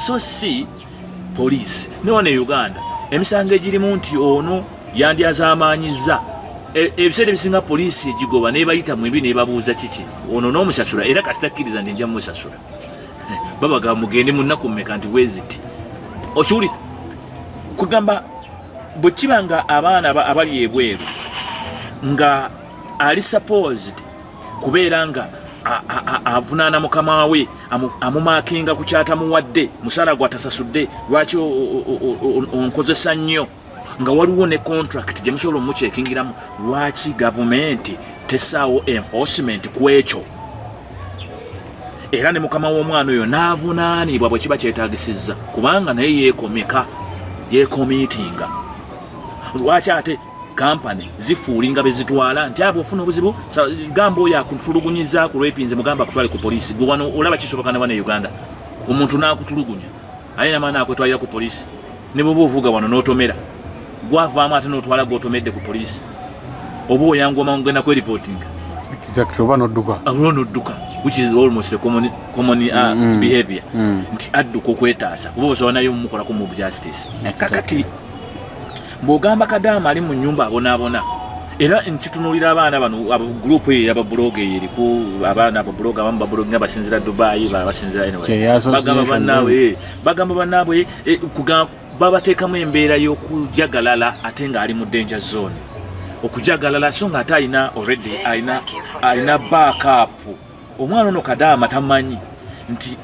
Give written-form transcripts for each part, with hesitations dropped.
so si police none Uganda emisango egirimu nti ono yandyazaamaanyiza ebiseera ebisinga poliisi egigoba nebayita mu ebi nebabuuza kiki ono n'omusasula era kasitakkiriza ndi nja musasula babaga mugende mu nnaku mmeka nti weziti okiwulira kugamba bwe kibanga abaana abali ebweru nga ali supposed kubeera nga avunaana mukama we amumakinga ku kyatamuwadde musala gwatasasudde lwaki onkozesa nnyo nga waliwo ne contract gye musobola omukyekingiramu lwaki gavumenti tesaawo enforcement ku ekyo era ne mukama w'omwana oyo n'avunaanibwa bwe kiba kyetaagisizza kubanga naye yeekomiitinga lwaki ate kampani zifuulinga bezitwala nti abo ofuna obuzibu gamba oyo akutulugunyiza ku lwepinze mugamba akutwale ku poliisi gwe wano olaba kisoboka ne wano e Uganda omuntu n'akutulugunya aye namaana akwetwalira ku poliisi ne bwoba ovuga wano n'otomera gwavaamu ate n'otwala gw'otomedde ku poliisi oba oyanga omangu genda kweripotinga exactly oba n'odduka which is almost a common behavior nti adduka okwetaasa kuba osobola nayo mumukolako mu justice kakati mbogamba kadaama ali mu nyumba abonaabona era nkitunulira abaana bano group eyo ababuloga eyo eriku abaana ababuloga abamu babuloga nga basinzira Dubai basinzira anyway bagamba bannaabwe babateekamu embeera y'okujagalala ate nga ali mu danger zone okujagalala so nga ate alina backup omwana ono kadaama tamanyi nti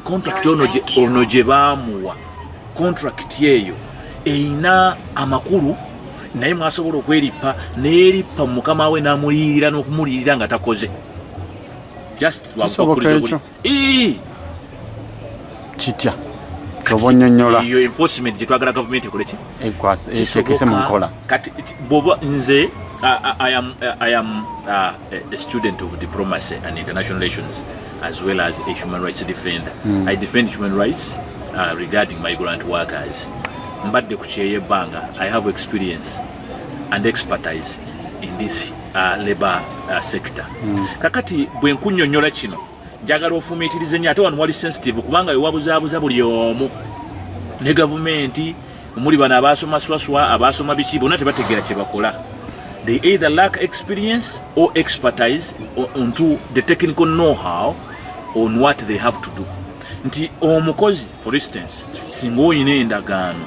contract ono gye baamuwa contract eyo eina amakulu naye mwasobola okweripa neeripa mukama we n'amuliyirira n'okumuliyirira nga takoze just lwakukkiriza kitya obonyonyola iyo enforcement gye twagala gavumenti ekoleki ekwase mu nkola kati boba nze I am a student of diplomacy and international relations as well as a human rights defender. I defend human rights regarding migrant workers. Mbadde ku kyeyebanga I have experience and expertise in this labor sector. Kakati bwe nkunnyonnyola kino njagala ofumiitirize nnyo ate wano wali sensitive kubanga yewabuzaabuza buli omu ne gavumenti omuli bano abaasoma swaswa abaasoma biki bonna tebategeera kye bakola. They either lack experience or expertise onto the technical know-how on what they have to do. Nti omukozi for instance singa oyina endagaano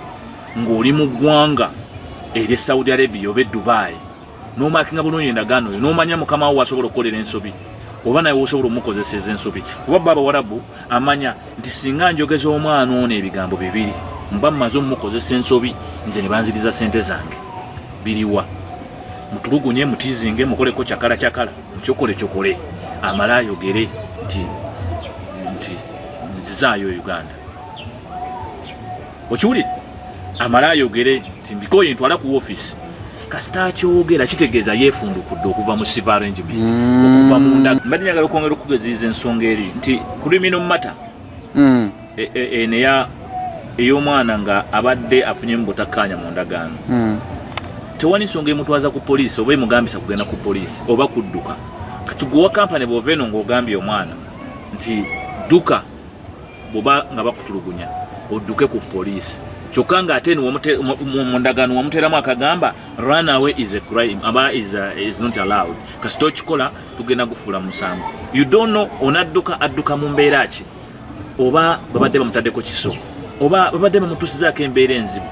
ng'oli mu ggwanga eri Saudi Arabia oba Dubai n'omakinga bulungi endagaano oyo n'omanya mukama wo asobola okukolera ensobi oba naye osobola omukozeseza ensobi kuba baba Warabu amanya nti singa njogeza omwana ono ebigambo bibiri mba mmaze omukozesa ensobi nze ne banziriza sente zange biriwa mutulugunye mutizinge mukoleko kyakala mukyokole amala ayogere nti nzizaayo Uganda okiwulire amala ayogere nti mbikoye ntwala ku office kasita akyogera kitegeeza yeefundukudde okuva mu civil arrangement okuva munda mbadde njagala okwongera okugeziiza ensonga eri nti criminal matter eneya ey'omwana nga abadde afunye mu butakkaanya mu ndagaano tewani nsonga emutwaza ku poliisi oba emugambisa kugenda ku poliisi oba kudduka kati gwe wa kampani bw'ova eno ng'ogambye omwana nti dduka bw'oba nga bakutulugunya odduke ku poliisi kyokka nga ate mu ndagaano wamuteeramu akagamba run away is a crime aba is not allowed kasita okikola tugenda gufuula musango you don't know adduka mu mbeera ki oba babadde bamutaddeko kiso oba babadde bamutuusizaako embeera enzibu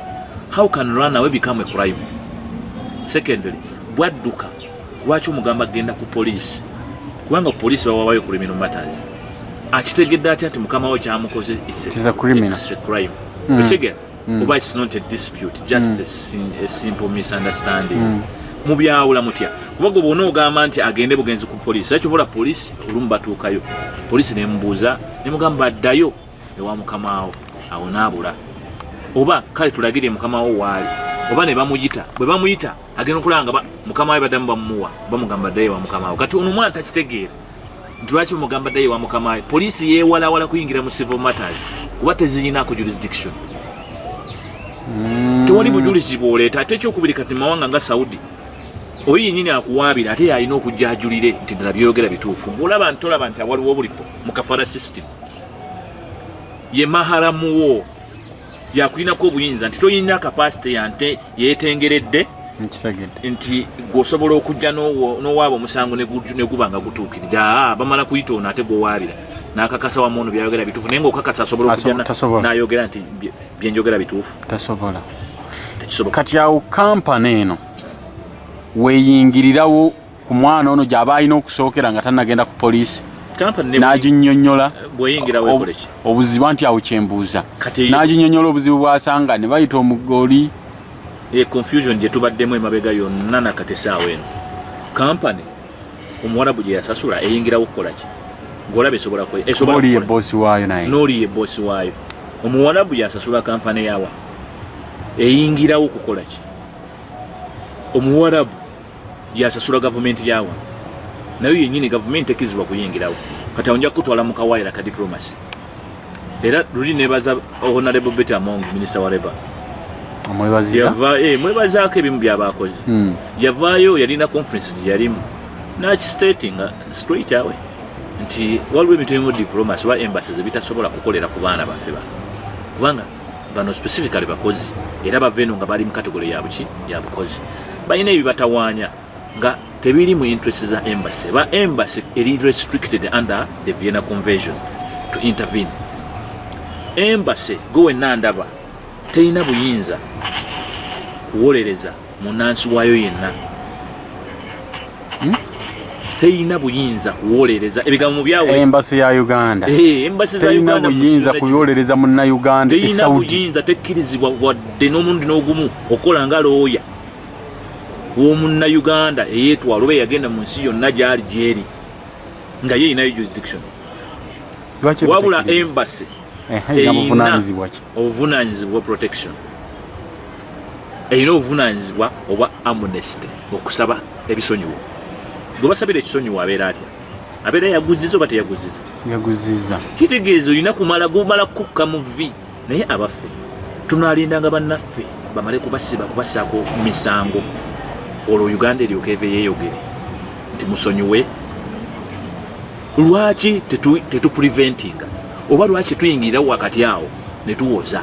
how can run away become a crime? Secondly, bwadduka lwaki omugamba agenda ku poliisi kubanga poliisi bawabayo criminal matters akitegedde atya nti mukama we kyamukoze it's a crime osigera oba it's not a dispute just a simple misunderstanding mubyawula mutya kuba gwe bwona ogamba nti agende bugenzi ku poliisi ekyovola poliisi olumu batuukayo poliisi nemubuuza nemugamba addayo ewa mukamawo awo naabula oba kale tulagire mukamawo waali oba ne bamuyita bwe bamuyita agenda okulanga mukama we baddamu bamuwa bamugamba addayo wa mukamawo kati ono omwana takitegeera nti lwaki bamugamba addayo wa mukama we poliisi yeewalawala kuyingira mu civil matters kuba teziyinaako jurisdiction tewali bujulizi bw'oleeta ate ekyokubiri kati mawanga nga Saudi oyo yennyini akuwaabira ate yalina okujja ajulire nti ddala byogera bituufu ng'olaba tolaba nti awaliwo bulipo mu kafara system ye maharamuwo yakulinako obuyinza nti toyina kapasite yante yetengeredde nti gwosobola okujja n'owaaba omusango ne guba nga gutuukirira bamala kuyita ono ate gwowaabira n'akakasa wamu ono byayogera bituufu naye ngaokakasa asobola okujja n'ayogera nti byenjogera bituufu tasobola. Kati awo kampani eno weeyingirirawo ku mwana ono gy'aba alina okusookera nga tannagenda ku poliisi n'aginnyonnyola obuzibu anti awo kyembuuza n'aginnyonnyola obuzibu bw'asanga ne bayita omugoli confusion gye tubaddemu emabega yonna nakatesaawo eno kampani omuwarabu gye yasasula eyingirawo okukola ki ng'olaba esobola bosi waayo naye n'oli ye bosi waayo omuwarabu yasasula kampani yawa eyingirawo okukola ki omuwarabu yasasula gavumenti yawa nayo yennyini gavumenti ekizibwa kuyingirawo kati awo nja kutwala mu kawaayira ka diplomasi era luli nebaza honorable Betty Among minisita wa Labour mwebazaako ebimu by'abakozi yavaayo yalina conference gye yalimu nakistatinga straight away nti waliwo emitimu mu diplomasi wa embassies ebitasobola kukolera ku baana baffe bano kubanga bano specifically bakozi era bava eno nga bali mu kategole ya bukozi balina ebibatawaanya nga tebiri mu interest za embassy ba embassy eri restricted under the Vienna Convention to intervene. Embassy gowe nandaba teina buyinza kuwolereza munansi wayo yenna teina buyinza kuwolereza ebigambo byawe embassy ya Uganda embassy za Uganda buyinza kuyolereza munna Uganda teina buyinza tekkirizibwa wadde n'omundi n'ogumu okola nga looya w'omunna Uganda eyetwala oba yagenda mu nsi yonna gyali gyeri nga ye inayo jurisdiction wabula embassy obuvunanyizibwa protection eyina obuvunanyizibwa oba amnesty okusaba ebisonyiwo gwebasabira ekisonyiwo abeera atya abeera yaguziza oba teyaguziza kitegeeza olina kumala kukka mu vi naye abaffe tunaalindanga bannaffe bamale kubasaako misango olwo Uganda eryoka eve yeeyogere nti musonyiwe lwaki tetupreventinga oba lwaki tuyingirira wakati awo ne tuwoza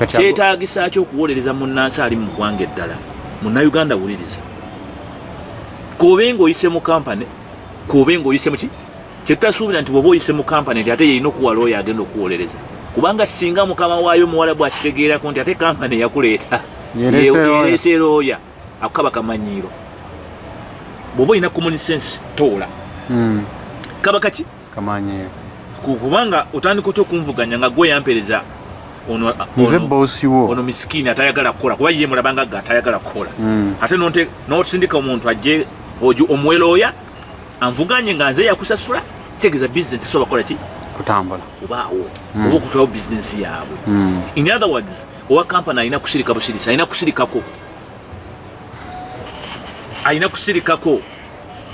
kyetaagisa ki okuwolereza munnansi ali mu ggwanga eddala munnauganda wuliriza kobe ng'oyise mu kampani kobe ng'oyise mu ki kyetutasuubira nti bw'oba oyise mu kampani nti ate yeyina okuwala oyo agenda okuwolereza kubanga singa mukama waayo muwala bw'akitegeerako nti ate kampani yakuleeta yereese looya akukaba kamanyiiro bw'oba olina common sense toola kaba kaki kamanyiiro kubanga otandika otya okunvuganya nga gwe yampereza ono misikini atayagala kukola kuba ye mulabanga ga atayagala kukola ate n'otusindika omuntu ajje omuwelooya anvuganye nga nze yakusasula kitegeeza bizinesi soba kola ki kutambula obaawo oba okutulawo bizinesi yaabwe in other words owa kampani alina kusirika busirisi alina kusirikako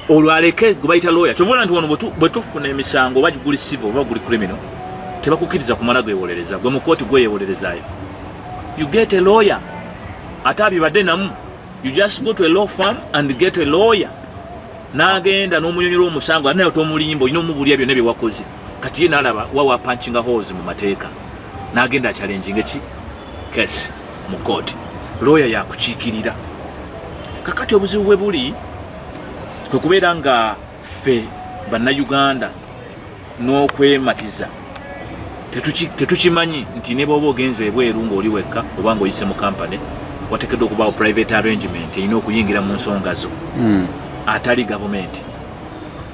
olwo aleke gwe bayita lawyer kyovula nti wano bwe tufuna emisango oba guli civil oba guli criminal tebakukkiriza kumala gwewolereza gwe mu kooti gweyewolerezaayo you get a lawyer ate abibadde namu you just go to a law firm and get a lawyer n'agenda n'omunyonyola omusango ate nayo tomulimba olina omubulya byonna bye wakoze kati ye n'alaba wawa punching holes mu mateeka n'agenda achallenginga ki case mu kooti lawyer yakukiikirira kakati obuzibu bwe buli kwe kubeera nga ffe bannayuganda n'okwematiza tetukimanyi nti ne bw'oba ogenze ebweru ng'oli wekka oba ng'oyise mu kampani wateekeddwa okubaawo private arrangement erina okuyingira mu nsonga zo atali gavumenti.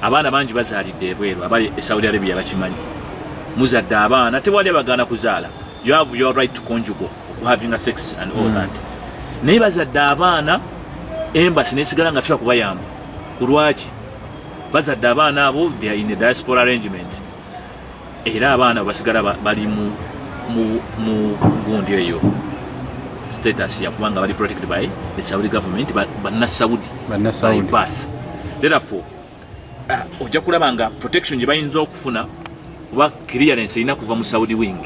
Abaana bangi bazaalidde ebweru abali e Saudi Arabia bakimanyi muzadde abaana tewali abagaana kuzaala you have your right to conjugal having a sex and all that naye bazadde abaana embassy nesigala nga tusobola kubayamba kulwaki bazadde abaana abo they are in a diaspora arrangement era abaana basigala bali mu gundi eyo status ya kubanga bali protected by the Saudi government banna Saudi pass therefore ojja kulaba nga protection gye bayinza okufuna oba clearance erina kuva mu Saudi wing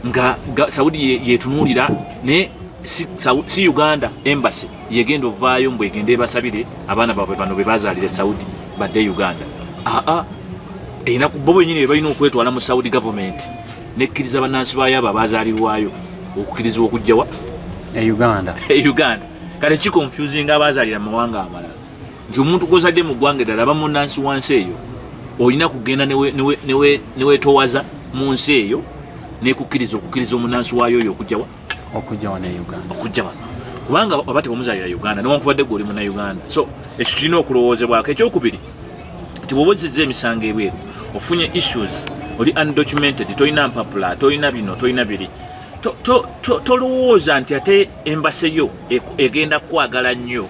nga Saudi yetunuulira ne si Uganda embassy yegenda ovaayo mbwe egende basabire abaana baabwe bano be bazaalire Saudi badde Uganda erina kubobo nyine balina okwetwala mu Saudi government nekkiriza bannansi baayo abo abazaalirwayo okukkirizibwa okujjawa Uganda kale kikonfusing abazaalira mu mawanga amalala nti omuntu gozadde mu ggwanga eddala aba munnansi wansi eyo olina kugenda neweetowaza mu nsi eyo nekukkiriza okukkiriza omunnansi waayo oyo okujjawa ne Uganda kubanga oba tebamuzaalira Uganda newankubadde gwe oli munnauganda so ekyo kirina okulowoozebwako. Ekyokubiri nti bw'oba ozizza emisango ebweru ofunye issues oli undocumented tolina mpapula tolina bino tolina biri tolowooza nti ate embase yo egenda kwagala nnyo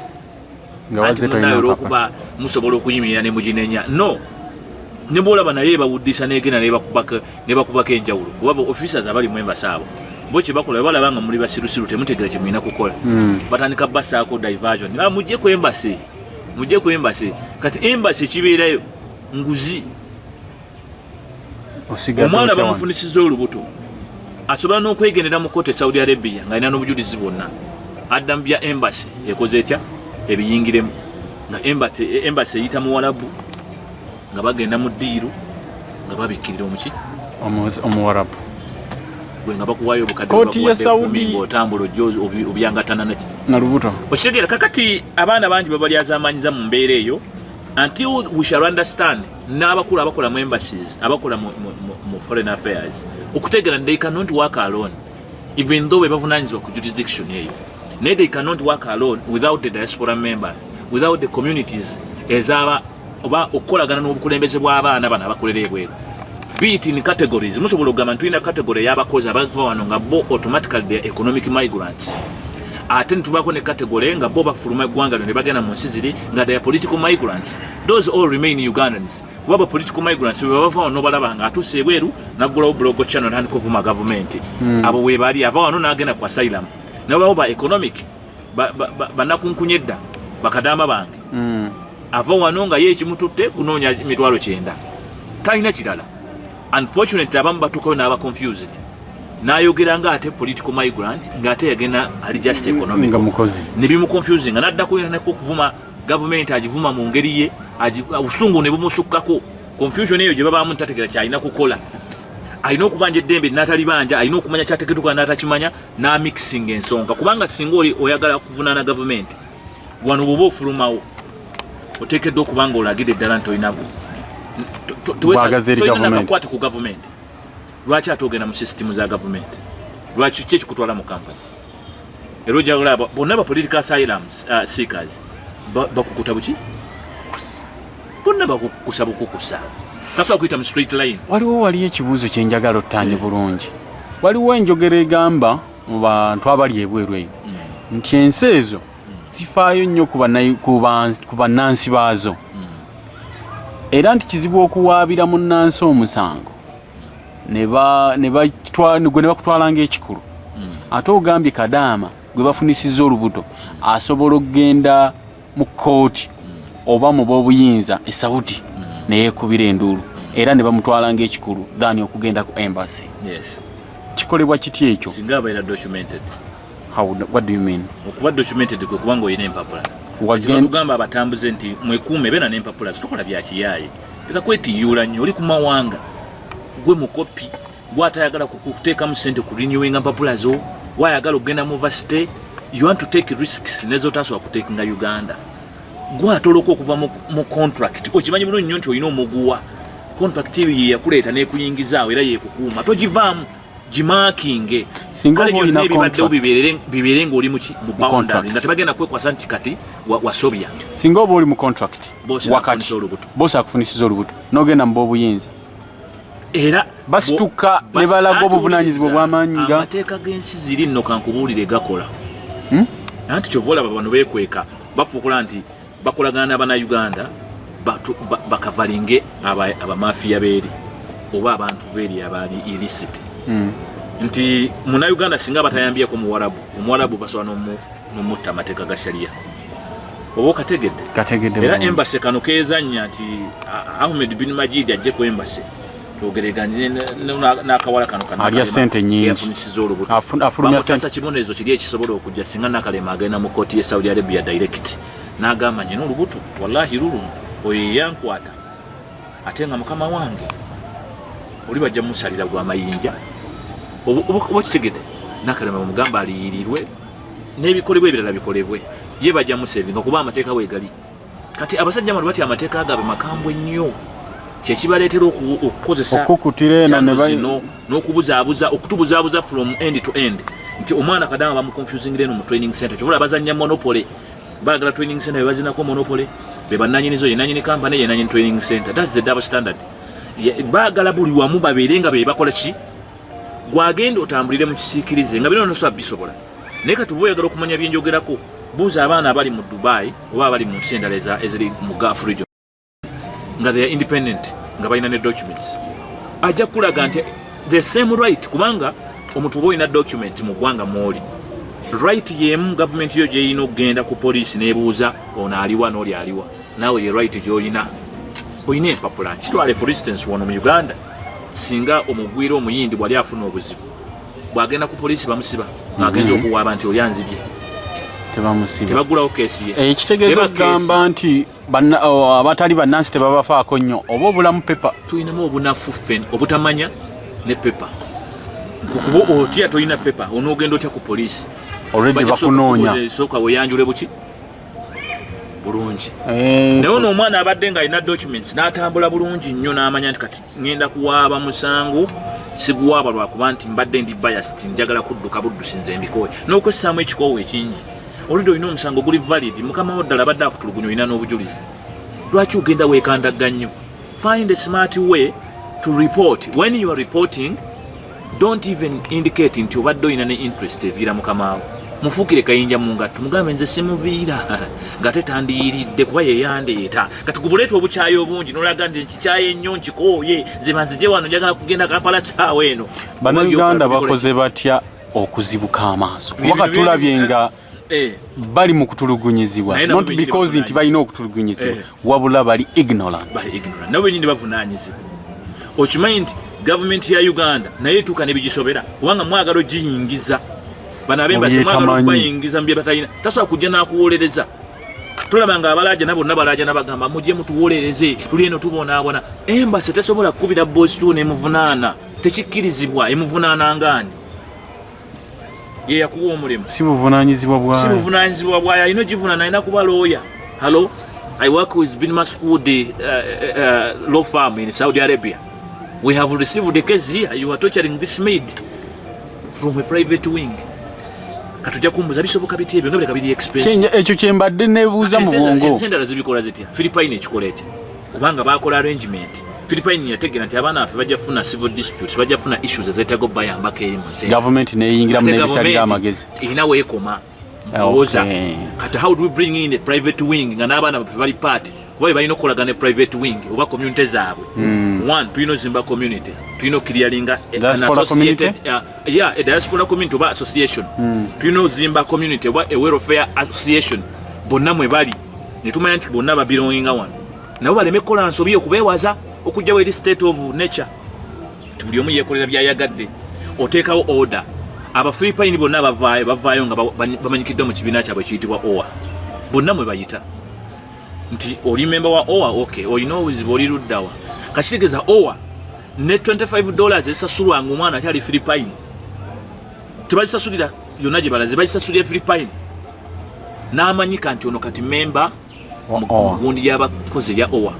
anti munayo olwokuba musobola okuyimirira ne muginenya no ne bwolaba naye ebawuddisa negenda nebakubako enjawulo kuba officers abali mu embase abo bo kye bakola balaba nga muli basirusiru temutegera kye mulina kukola batandika basaako diversion mujje ku embase kati embase kibeerayo nguzi omwana bamufunisiza olubuto asobola n'okwegendera mu kooti e Saudi Arabia nga alina n'obujulizi bwonna adda mu bya embase ekoze etya ebiyingiremu nga embase eyita mu Warabu nga bagenda mu ddiiru nga babikkirira omuwarabu gwe nga bakuwaayo kooti ya Saudi otambula ojjo obyangatana na lubuto okitegeera kakati abaana bangi babalyazamanyiza mu mbeera eyo until we shall understand n'abakulu abakola mu embassies abakola mu foreign affairs okutegeera they cannot work alone even though bavunanyizibwa ku jurisdiction eyo naye they cannot work alone without the diaspora members without the communities ezaba oba okukolagana n'obukulembeze bw'abaana bano abakolera ebweru beat in categories musobola okugamba tulina category y'abakozi abava wano nga bo automatically the economic migrants ate ntubako ne category nga bo bafuluma eggwanga ne bagenda mu nsi ziri nga they are political migrants those all remain Ugandans kuba political migrants bava wano balaba nga atuuse ebweru naggulawo blog channel and kuvuma government abo we bali ava wano n'agenda ku asylum nabo ba economic banakunkunyedda bakadaama bange ava wano nga ye ekimututte kunoonya mitwalo 9 talina kirala unfortunately abamu batuukayo n'aba confused n'ayogera nga ate political migrant ng'ate yagenda ali just economic ne bimu confusing nga naddako nako kuvuma government agivuma mu ngeri ye obusungu ne bumusukkako confusion eyo gye babaamu ntategera kyalina kukola alina okubanja eddembe n'atali banja alina okumanya kyategetuka n'atakimanya n'amixing ensonga kubanga singa oli oyagala kuvunaana government wano bwoba ofulumawo oteekeddwa okubanga olagire eddala nti olina nakakwate ku government lwaki atogenda mu system za government lwaki kyekikutwala mu company era ojagala bonna ba political asylum seekers bakukuta buki bonna bakukusaba okukusa tasobola kuyita mu straight line. Waliwo ekibuuzo kye njagala ottanye bulungi. Waliwo enjogera egamba mu bantu abali ebweru eyo nti ensi ezo zifaayo nnyo ku bannansi baazo era nti kizibu okuwaabira munnansi omusango ne bakutwala ng'ekikulu ate ogambye kadaama gwe bafunisizza olubuto asobola okugenda mu kooti oba mu b'obuyinza e Saudi neyeekubira enduulu era ne bamutwala ng'ekikulu dhani okugenda ku embassy. Yes. Kikolebwa kitya ekyo? Singa abeera documented. What do you mean? Okuba documented kwe kubanga oyina empapula. Tugamba abatambuze nti mwekuume beera n'empapula zitukola bya kiyaaye. Leka kwetiyuula nnyo oli ku mawanga gwe mukopi gw'atayagala kuteekamu ssente ku renewing empapula zo gw'ayagala okugenda mu university you want to take risks n'ezootasobola kuteekinga Uganda. Gw'atoloka okuva mu contract okimanyi bulungi nnyo nti olina omuguwa contract eyo ye yakuleeta n'ekuyingizaawo era yeekukuuma togivaamu gimakinge kale byonna ebibaddewo bibeere ng'oli mu boundary nga tebagenda kwekwasa nti kati wasobya. Singa oba oli mu contract wakati boosi akufunisiza olubuto n'ogenda mu b'obuyinza era basituka ne balaga obuvunaanyizibwa bw'amaanyi ga amateeka g'ensi ziri nno kankubuulire gakola anti kyova olaba bano beekweka bafuukula nti bakolagana n'Abannayuganda bakavalinge abamafiya beeri oba abantu beeri abaali illicit nti Munnayuganda singa batayambyeko Omuwarabu basobola n'omutta amateeka ga sharia oba okategedde era embassy kano keezannya nti Ahmed bin Majid ajje ku embassy twogereganye n'akawala kano alya ssente nnyingi yafunisiza olubuto bamutaasa kibonerezo kiri ekisobola okujja singa Nakalema agenda mu kooti ye Saudi Arabia direct n'agamba nyina olubuto wallahi luluno oyo yankwata ate nga mukama wange oli bajja mumusalira gwa mayinja oba kitegete nakalema mugamba aliyirirwe n'ebikolebwa ebirala bikolebwe ye bajja musevinga kuba amateeka weegali kati abasajja mali batya amateeka agabwe makambwe nnyo kyekibaleetera okukozesa n'okubuzaabuza okutubuzaabuza from end to end nti omwana kadama bamuconfusingire no mu training center kyovula bazanya monopoly bagala training center bebazinako monopoly bebannanyinizo yenanyini company yenanyini training center that's the double standard bagala buli wamu babeere nga bebakola ki gwagenda otambulire mu kisiikirize nga bino nosobola bisobola naye kati oba oyagala okumanya byenjogerako buuza abaana abali mu Dubai oba abali mu nsi endala eziri mu Gulf region nga they are independent nga balina ne documents ajja kulaga nti the same right kubanga omuntu oba olina document mu ggwanga mwoli right yemu government yo gyeyina okugenda ku poliisi nebuuza ono aliwa n'oli aliwa naawe ye right gyolina olina empapula kitwale for instance wano mu Uganda singa omugwira omuyindi bwali afuna obuzibu bwagenda ku poliisi bamusiba agenza okuwaaba nti oli anzibye tebagulawo keesi ye ekitegeeza okugamba nti abatali bannansi tebabafaako nnyo oba obulamu pepa tulinamu obunafu ffen obutamanya ne pepa kukuba otya tolina pepa onoogenda otya ku poliisi already bakunoonya sooka weyanjule buki bulungi naye ono omwana abadde ng'alina documents n'atambula bulungi nnyo n'amanya nti kati ngenda kuwaaba musango siguwaaba lwakuba nti mbadde ndi biased njagala kudduka buddusi nze mbikooye n'okwessaamu ekikoowo ekingi oludde olina omusango guli valid mukama wo ddala abadde akutulugunya olina n'obujulizi lwaki ogenda weekandaga nnyo find a smart way to report when you are reporting don't even indicate nti obadde olina ne interest eviira mukamaawo mufuukire kayinja mu ngatto mugambe nze simuviira nga tetandiyiridde kuba yeyandeeta kati gubuleeta obukyayi obungi n'olaga nti nkikyaye nnyo nkikooye nze banzije wano njagala kugenda Kampala saawa eno bannayuganda bakoze batya okuzibuka amaaso kubaka tulabye nga bali mu kutulugunyizibwa not because nti balina okutulugunyizibwa wabula bali ignorant nabo nyini bavunaanyizibwa okimanyi nti gavumenti ya Uganda naye etuuka ne bigisobera kubanga mwagala ogiyingiza bano abembasi mwagala okubayingiza mu bye batalina tasobola kujja n'akuwolereza tulaba nga abalaja nabo bonna balaja nabagamba mujje mutuwolereze tuli eno tubonaabona embasi tesobola kukubira bosi tu nemuvunaana tekikkirizibwa emuvunaana ngaani ye yakuwa omulimu si buvunaanyizibwa bwayo alina ogivunaana alina kuba lawyer. Hello, I work with Bin Masoud law firm in Saudi Arabia. We have received the case here. You are torturing this maid from a private wing. Katujja kumbuza bisoboka biti ebyo nga bika biri expense. Ekyo kyembadde nebuuza mu bwongo. Ensendala zibikola zitya? Philippine ekikoleete. Kubanga bakola arrangement. Philippine yategera nti abaana afe bajja funa civil disputes, bajja funa issues ezeetago bayambako eri mu nsi. Government neyingira mu nebisalira amagezi. Ina weekoma. Okay. Kati how do we bring in a private wing nga n'abaana bali part? Kuba balina okolagana private wing oba community zaabwe. One, tulina Zimba community. Tulina clearinga an associated a diaspora community oba association. Tulina Zimba community oba a welfare association. Bonna mwe bali. Ne tumanya nti bonna babirowinga wano. Nabo baleme kola nsobi okubeewaza okujja weri state of nature. Tuli omu yekolera byayagadde. Oteekawo order. Aba Philippine bonna bavaayo nga bamanyikidde mu kibiina kyabwe kiyitibwa OA. Bonna mwe bayita. Nti oli member wa OA, okay, olina obuzibu oli luddawa. Kashigeza OA ne $25 esasulwa ng'omwana akyali Philippine. Tebazisasulira yonna gye balaze, bazisasulira Philippine. N'amanyika nti ono kati member mu gundi y'abakozi ya OA.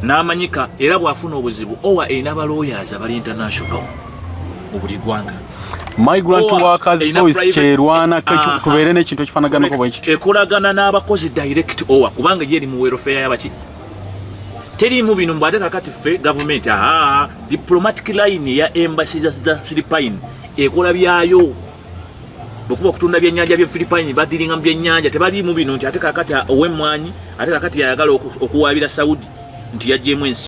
N'amanyika era bw'afuna obuzibu OA erina abalooyazi abali international mu buli ggwanga. Migrant workers voice kyerwana kubeere n'ekintu ekifaanaganako bwe kityo. Ekolagana n'abakozi direct OA kubanga ye eri mu welfare y'abaki. Terimu bino mbate kakati ffe government diplomatic line ya embassy za Philippine ekola byayo. Bwekuba okutunda byennyanja bya Philippine badiringa mu byennyanja tebalimu bino nti ate kakati ow'emmwanyi ate kakati yayagala okuwaabira Saudi nti yaggyemu ensi.